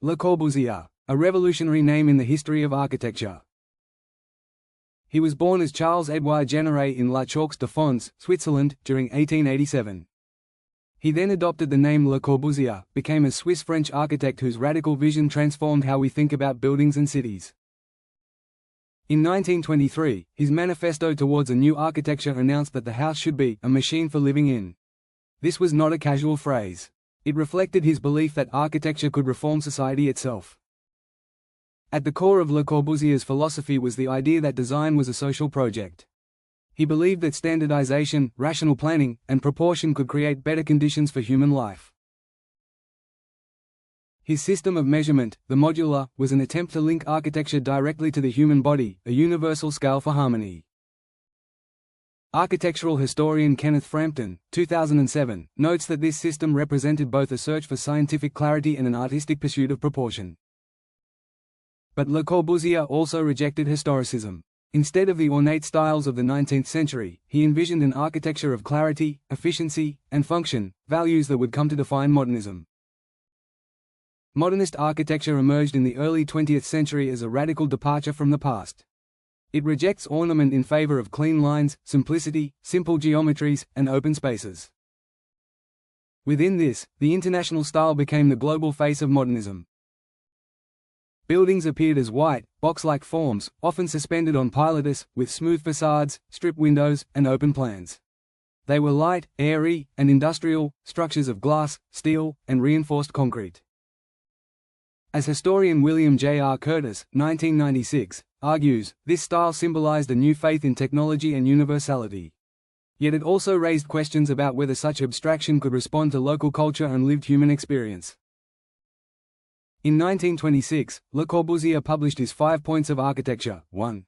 Le Corbusier, a revolutionary name in the history of architecture. He was born as Charles-Édouard Généré in La Chaux-de-Fonds, Switzerland, during 1887. He then adopted the name Le Corbusier, became a Swiss-French architect whose radical vision transformed how we think about buildings and cities. In 1923, his manifesto towards a new architecture announced that the house should be a machine for living in. This was not a casual phrase. It reflected his belief that architecture could reform society itself. At the core of Le Corbusier's philosophy was the idea that design was a social project. He believed that standardization, rational planning, and proportion could create better conditions for human life. His system of measurement, the modular, was an attempt to link architecture directly to the human body, a universal scale for harmony. Architectural historian Kenneth Frampton, 2007, notes that this system represented both a search for scientific clarity and an artistic pursuit of proportion. But Le Corbusier also rejected historicism. Instead of the ornate styles of the 19th century, he envisioned an architecture of clarity, efficiency, and function, values that would come to define modernism. Modernist architecture emerged in the early 20th century as a radical departure from the past. It rejects ornament in favor of clean lines, simplicity, simple geometries, and open spaces. Within this, the international style became the global face of modernism. Buildings appeared as white, box-like forms, often suspended on pilotis, with smooth facades, strip windows, and open plans. They were light, airy, and industrial, structures of glass, steel, and reinforced concrete. As historian William J. R. Curtis, 1996, argues, this style symbolized a new faith in technology and universality. Yet it also raised questions about whether such abstraction could respond to local culture and lived human experience. In 1926, Le Corbusier published his 5 points of architecture. 1.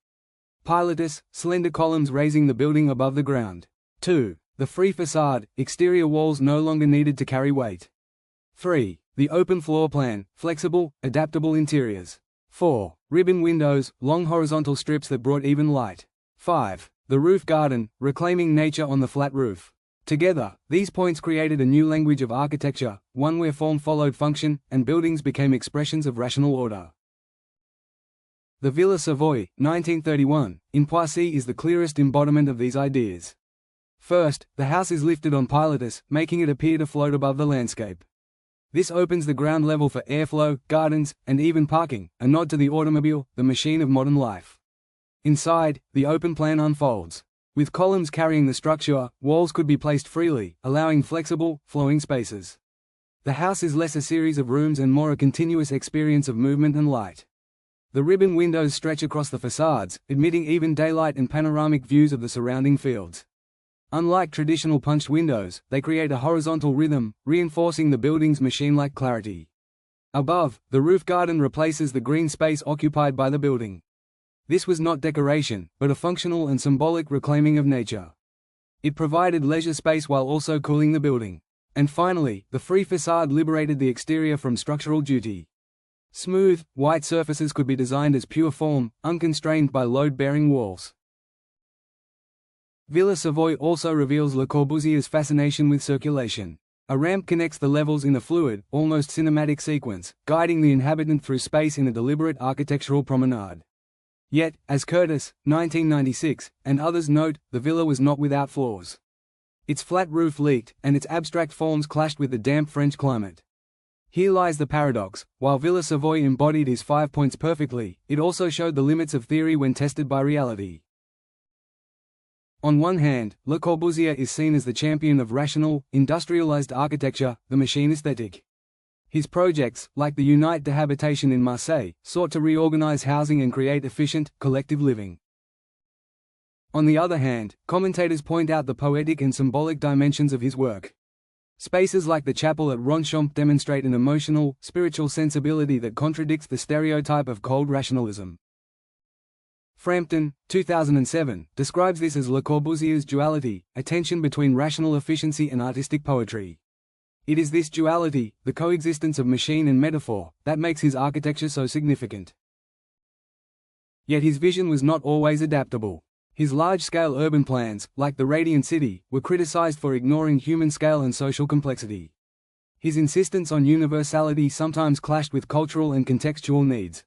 Pilotis, slender columns raising the building above the ground. 2. The free facade, exterior walls no longer needed to carry weight. 3. The open floor plan, flexible, adaptable interiors. 4. Ribbon windows, long horizontal strips that brought even light. 5. The roof garden, reclaiming nature on the flat roof. Together, these points created a new language of architecture, one where form followed function, and buildings became expressions of rational order. The Villa Savoye, 1931, in Poissy is the clearest embodiment of these ideas. First, the house is lifted on pilotis, making it appear to float above the landscape. This opens the ground level for airflow, gardens, and even parking, a nod to the automobile, the machine of modern life. Inside, the open plan unfolds. With columns carrying the structure, walls could be placed freely, allowing flexible, flowing spaces. The house is less a series of rooms and more a continuous experience of movement and light. The ribbon windows stretch across the facades, admitting even daylight and panoramic views of the surrounding fields. Unlike traditional punched windows, they create a horizontal rhythm, reinforcing the building's machine-like clarity. Above, the roof garden replaces the green space occupied by the building. This was not decoration, but a functional and symbolic reclaiming of nature. It provided leisure space while also cooling the building. And finally, the free facade liberated the exterior from structural duty. Smooth, white surfaces could be designed as pure form, unconstrained by load-bearing walls. Villa Savoye also reveals Le Corbusier's fascination with circulation. A ramp connects the levels in a fluid, almost cinematic sequence, guiding the inhabitant through space in a deliberate architectural promenade. Yet, as Curtis, 1996, and others note, the villa was not without flaws. Its flat roof leaked, and its abstract forms clashed with the damp French climate. Here lies the paradox: while Villa Savoye embodied his 5 points perfectly, it also showed the limits of theory when tested by reality. On one hand, Le Corbusier is seen as the champion of rational, industrialized architecture, the machine aesthetic. His projects, like the Unite de Habitation in Marseille, sought to reorganize housing and create efficient, collective living. On the other hand, commentators point out the poetic and symbolic dimensions of his work. Spaces like the chapel at Ronchamp demonstrate an emotional, spiritual sensibility that contradicts the stereotype of cold rationalism. Frampton, 2007, describes this as Le Corbusier's duality, a tension between rational efficiency and artistic poetry. It is this duality, the coexistence of machine and metaphor, that makes his architecture so significant. Yet his vision was not always adaptable. His large-scale urban plans, like the Radiant City, were criticized for ignoring human scale and social complexity. His insistence on universality sometimes clashed with cultural and contextual needs.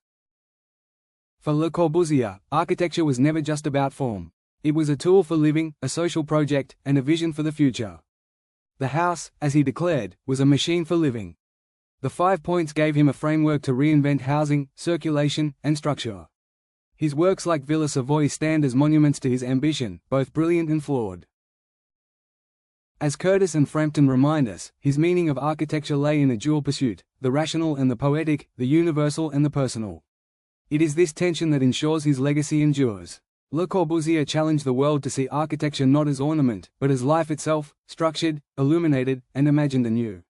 For Le Corbusier, architecture was never just about form. It was a tool for living, a social project, and a vision for the future. The house, as he declared, was a machine for living. The 5 points gave him a framework to reinvent housing, circulation, and structure. His works like Villa Savoye stand as monuments to his ambition, both brilliant and flawed. As Curtis and Frampton remind us, his meaning of architecture lay in a dual pursuit, the rational and the poetic, the universal and the personal. It is this tension that ensures his legacy endures. Le Corbusier challenged the world to see architecture not as ornament, but as life itself, structured, illuminated, and imagined anew.